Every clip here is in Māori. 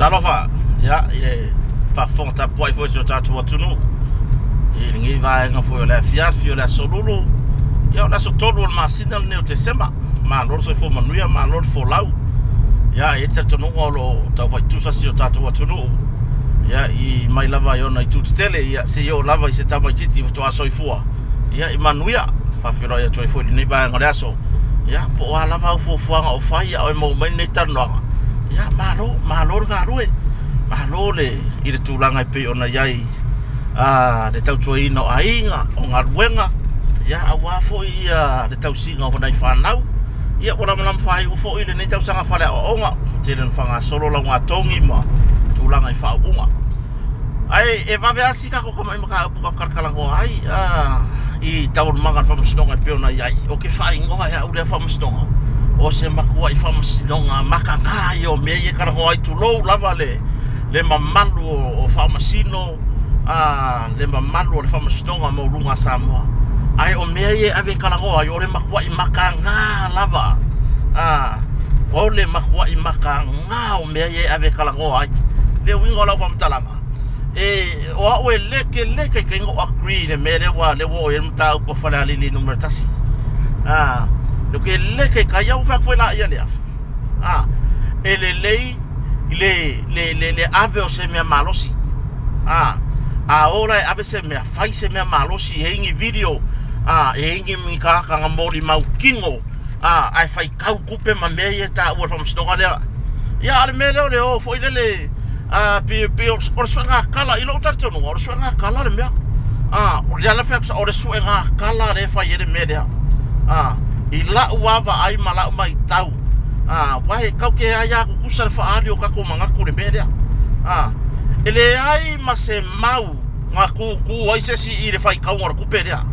Talofa, ya, fa fonta poi foi so tatu atunu. Ngi vai nga foi la fiafio la solulu. Ya la so tolu ma sinal ne te sema. Ma lor so fo manuia ma lor fo lau. Ya e te tonu ngolo ta vai tu sa si tatu atunu. Ya I mai lava yo na tu tele ya se yo lava I se ta mai titi to aso ifua. Ya I manuia fa firo ya toi foi ni vai ngore aso. Ya po ala va fo fuanga o fai o mo mai ne tanoanga. Ya malor garue. Malole I le tulanga I pe ona yai. Le tau toi no ainga o ngaruenga. Ya awafo I le tau singa o nai whanau. Ia ora malam fai ufo I le nei tau sanga whale o onga. Te le whanga solo la ngā tongi ma tulanga I whaunga. Ai e vave asi ka ko mai maka upu ka karkalango ai. I tau mangan whamastonga I pe ona yai. O ke whai ngoa ya ure whamastonga. O se makua I whamasinonga maka ngai o mea I karango ai tu lou lava le mamalu o whamasino le mamalu o le whamasinonga mo runga Samoa ai o mea I ave karango ai o le makua I maka ngā lava o le makua I maka ngā o mea I ave karango ai le wingo lau whamtalanga o au e leke ke ingo agree le mea le wa o e mta upo whale alili numero tasi lo que leke ka ia ufa foi la ia lea ele le ave o se mea malosi ora ave se mea fai se mea malosi e ingi video e ingi mi ka mori mau kingo ai fai kau kupe ma mea ia ta ua whamstonga lea ia ale mea leo leo foi lele pi o suenga kala ilo utartonu o suenga kala le mea o le ala feksa o le suenga kala le fai ele mea lea I lau awa ai malau mai tau wahe kau ke aia kukusa le whaari o kako mangaku le merea ele ai ma se mau ngā kuku ai sesi I le whai kau ngora kupe rea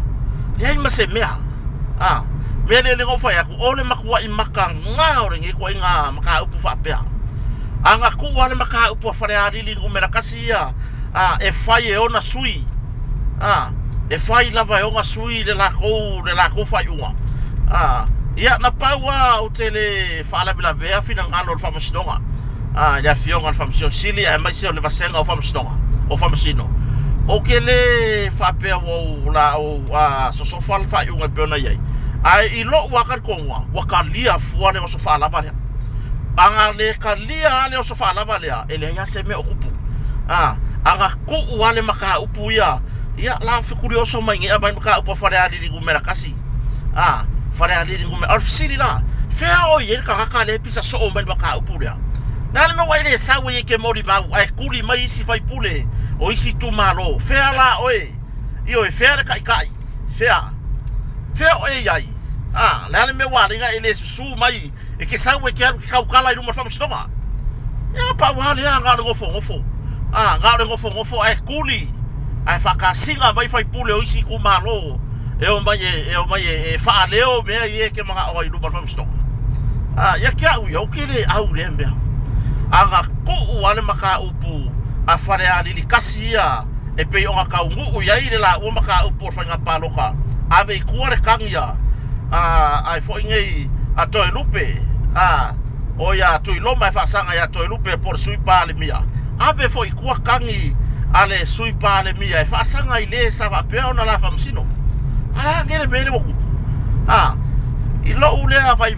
le ai ma se mea mea le ngau whai aku o le makua I maka ngā ore ngi kua I ngā maka upu whapea ngā kua le maka upu a whare arili ngumera kasi ia e whai e ona sui e whai lava e onga sui le lako whai unga ia na paua o tele fala bila vea fina ngalo le whamastonga ia fionga le whamasino sili ai mai se le vasenga o whamastonga o whamasino o ke le whapea o la o sosofa le whaiunga peona iai ai I lo wakar kongwa wakalia fuane o sofa lava lea anga le kalia ale o sofa lava lea ele ia se me okupu anga ku wale maka upu ia la fikurioso mai ngia mai maka upu fare ali gumera kasi fare ali ngume alfisili la fea o ye ka ka le pisa so o mai baka upuria na le mo ile sa we ke mori ba ai kuli mai si fai pule o isi tu malo fea la oi io e fea kai fea o ai la le me wa ringa ile su mai e ke sa we ke ka kala I rumo fa mstoma ya pa wa le nga ngo fo nga ngo ai kuli ai fa ka singa mai fai pule o isi ku malo e o mai e fa leo me e ke mga o I rumo fa mstoma ya kia u yo kile au le mbe anga ku wale maka upu a fare ali li kasia e pe o ka ungu ya ile la o maka upu fa nga paloka ave kuare kangia ai fo ngei a toi lupe o ya toi loma fa sanga ya toi lupe por sui pale mia ave fo I kua kangi ale sui pale mia fa sanga ile sa va pe ona la famsino ngere mele mo kupu I lo ule a vai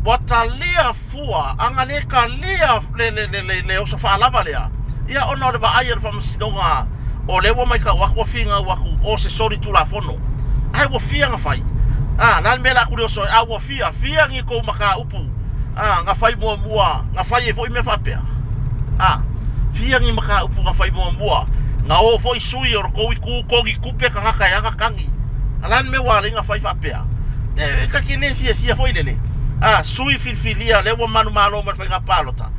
botalia fua anga le ka le o sofa lava lea ia ona le va air famsinonga o le wo mai ka wa finga wa o se sori tu la fono ai wo finga fai na mela kurioso wo fia ngi ko maka upu nga fai mua nga fai fo I me fa pe fia ngi maka upu nga fai mua nga o fo I sui o ko I ko kupe ka ka ya kangi alan me wa nga fai fa pe ka kine fia fo ilele sui filfilia le wo manu malo ma fa palota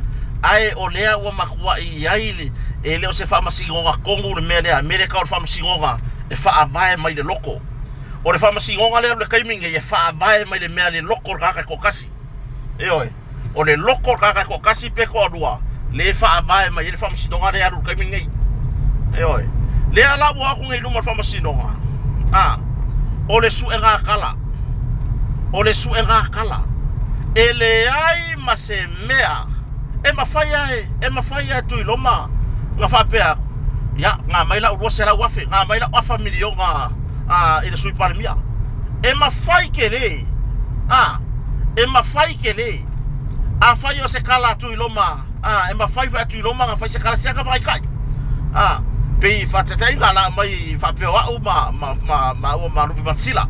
ai o lea wo makua I ai le o se fa masingonga kongu le mele America o fa masingonga e fa avae mai le loko o le fa masingonga le kaiminga e fa avae mai le mele loko ka ko kasi o le loko ka ko kasi pe ko dua le fa avae mai le fa masingonga le alu kaiminga le ala wo ku ngai luma fa masingonga o le su enga kala ele ai ma se mea e mafaya tu iloma nga fapea ya nga maila urua sera wafe nga maila wafa milio nga ina sui palmia e mafai kele e mafai kele a fai o se kala tu iloma e mafai fa tu iloma nga fai se kala siaka vai kai pe fatata nga mai fapea wa ma rupi matsila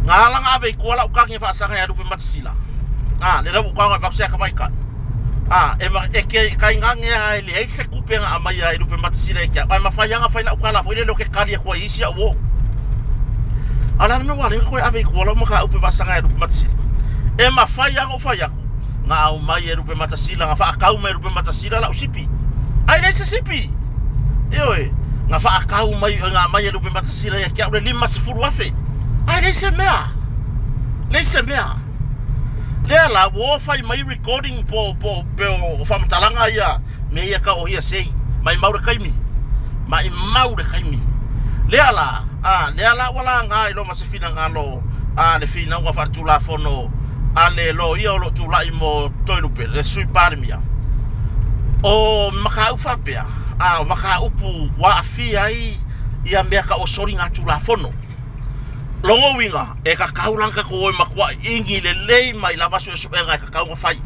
nga la nga be ko la ukangi fa sanga ya rupi matsila le ra ukangi fa siaka vai kai e kai ngange ai le se kupenga amai ai rupe matsira kia ai mafaianga faila ukala foi le loke kali ko isi o ala no wale ko ave ko la maka upe vasanga ai rupe matsira e mafaianga faia nga au mai ai rupe matsira nga fa akau mai rupe matsira la usipi ai le sipi e nga fa akau mai nga mai ai rupe matsira ya kia le lima sifuru wafe ai le se mea Lea la wo fai mai recording po famtalanga ia me ia ka o ia sei mai maure kaimi lea la wala nga ilo masifina ngalo le fina wa fatula fono ale lo ia lo tula imo toilupe le sui parmia o maka ufapea maka upu wa afia ia me ka o sori nga tula fono longo winga e ka kaulanga ko oi makwa ingi le lei mai lava so nga ka kaunga fai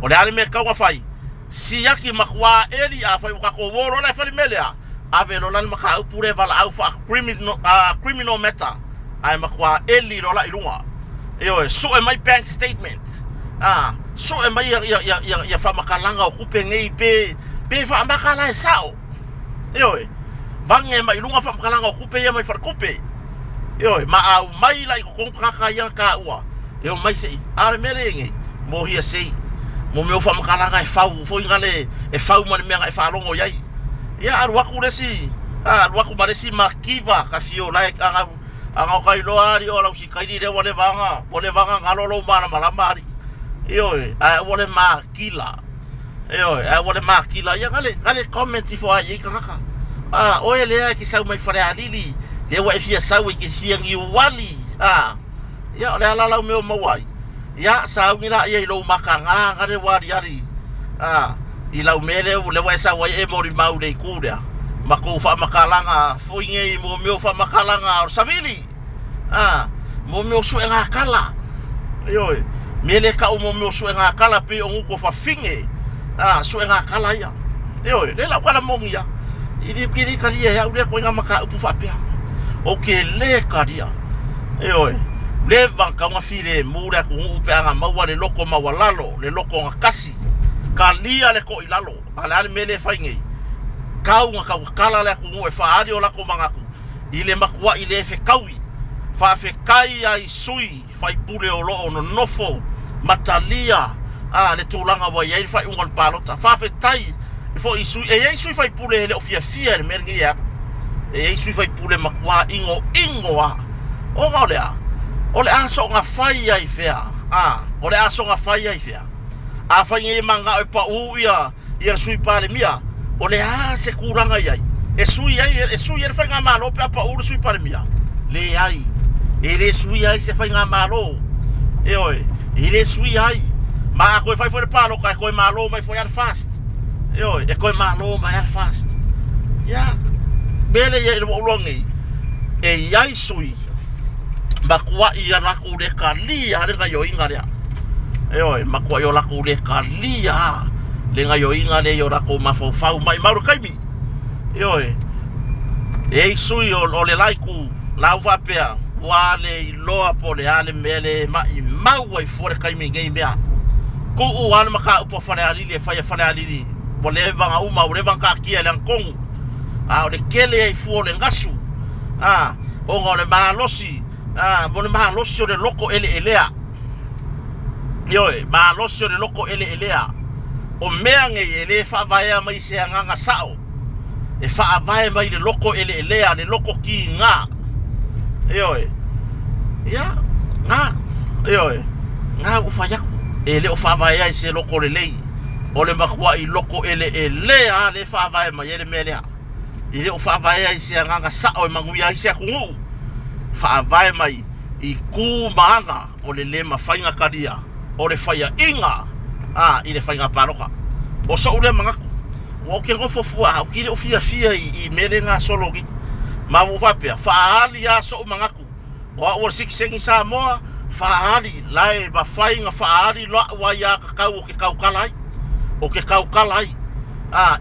o le ale me kaunga fai si yaki makwa eli a fai ka ko woro la fali melea ave lo lan maka upure vala au fa criminal matter ai makwa eli lo la ilunga e so e mai bank statement so e mai ya fa makalanga o kupe ngei pe fa makala e sao e vange mai ilunga fa makalanga o kupe ya mai fa kupe ma au mai lai ko kaka yang ka ua mai sei are merenge mo hia sei mo me fa makalanga e fau foi ngale e fau man me e fa longo yai ya aru aku resi aru aku maresi makiva ka fio like anga kai lo ari ola usi kai dire wole vanga ngalolo mana malamari a wole makila a wole makila ya ngale comment fo ai kaka oe le ki sau mai fare alili le wa fia sawi ki siangi wali ya le ala la me mawai ya sa ngira ye lo makanga ngare wari ari i lau mele le wa sa wa e mori mau le kuda mako fa makalanga foinge mo me fa makalanga savili mo me so nga kala mele ka mo me so nga kala pe o ko fa finge so nga kala ya le la kala mongia ili kiri kali ya ule ko nga maka upu fa pia okay le kadia le banka nga file mura ku upe anga mawa le loko mawalalo le loko nga kasi kalia le ko ilalo ala mele fainge kau nga kala le ku e fa adio la ko mangaku ile makwa ile fe kaui fa fe kai ai sui fa pule o lo no nofo matalia le tulanga wa ye fa un palota fa fe tai fo isu e sui fa pule le ofia fia le mergi ya e sui fa pule makwa ingo ole aso nga fai ai fea ole aso nga fai ai fea a fai manga e pa uia ia sui pale mia ole se kuranga ai e sui e fa nga malo pe pa u sui pale mia le ai ele sui ai se fa nga malo ele sui ai ma ko fai for palo ka ko malo mai foi al fast e ko malo mai al fast ya bele ye lo longi e ai sui makua ia laku le kalia le ngayo inga lea makua yo laku le kalia le ngayo inga le yo laku mafau mai mauru kaimi e sui o le laiku lau vapea wale iloa po le ale mele mau ai fore kaimi ngei mea ku uana maka upo fare alili e faya fare alili mo le vanga uma o le vanga kia le ankongu o le kele ai fuo le ngasu o ngau le mahalosi mo le mahalosi o le loko ele elea mahalosi o le loko ele elea o mea ngei ele whaavaya mai se anganga sao e whaavaya mai le loko ele elea le loko ki ngā ngā uwhayaku e le o whaavaya i se loko le lei o le makua i loko ele elea le whaavaya mai ele melea i le o whaavaya i se anganga sao e manguia i se akungu whaavai mai i kū maanga o le lema whainga karia o le whaia inga i le whainga paroka. O so ule mangaku. O ke ngofo fua, o ki le ofia fia i mele ngā sologi. Ma wapea, whaali a so mangaku. O sikisengi sa moa, whaali, lai ba whainga whaali loa wai a kakau o ke kaukalai. O ke kaukalai.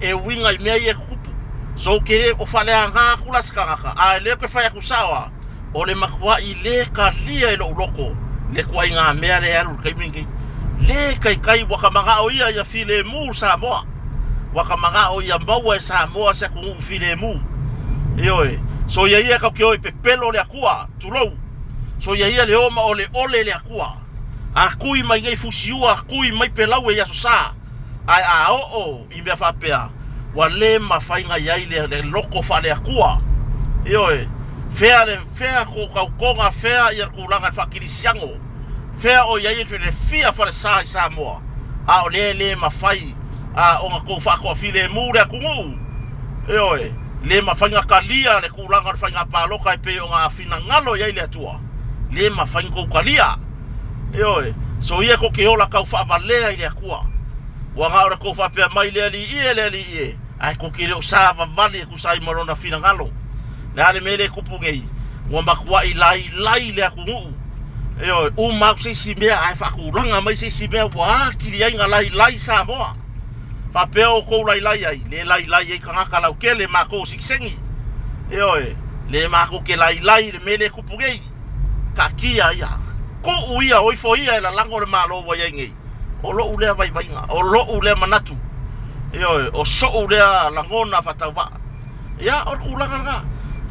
E winga I mea I e kupu. So ke le o whalea ngā kulas kangaka. Le ke whai aku sawa. O le makua I le ka lia I lo uloko. Le kua I ngā mea le alu kai mingi. Le kai waka mga o ia file mu sa moa. Waka mga o ia maua e sa moa se kungu file mu. Ioe. So ia kau ke oi pe pelo le akua. Tulou. So ia le oma o le ole le akua. A kui mai ngai fusiua. Kui mai pelau e yaso sa. Ai a o I mea whapea. Wa le mawhainga iai le loko wha le akua. Ioe. Fea ko kaukonga fea ia kulanga whakirisiango. Fea o iai tu le fia whare sa I Samoa. O le mawhai. O ngā kou whako a file mu le kungu. Ioe. Le mawhainga kalia le kulanga whainga pāloka I pe o ngā whina ngalo iai le atua. Le mawhainga kou kalia. Ioe. So ia ko ke ola kau whaavalea I le akua. Wa ngā ora kou whapea mai le ali ie. Ai ko ke leo sa vavali ku sa I marona whina ngalo. Le ale mele kupu ngei. Wa makua I lai le kungu. Eo, mau se mea ai whakuranga mai se mea wa kiri ai ngā lai Samoa. Whapea o kou lai ai, le lai ai kangaka lau ke le mako sikisengi. Eo le mako ke lai le mele kupugei. Ka kia ia. Ko uia oifo ia e la lango le malo wa ia ngei. O lo ulea vai nga, o lo ulea manatu. Eo, o so ulea langona whatawa. Ia, o kulanga nga.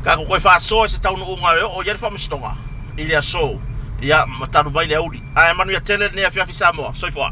Ka kukoi whasoa se taunu unga reo, o iari whamistonga. Ilia so. Ya, mataru baile auri. Ai manu ya tele ne afiafi Samoa. Soifoa.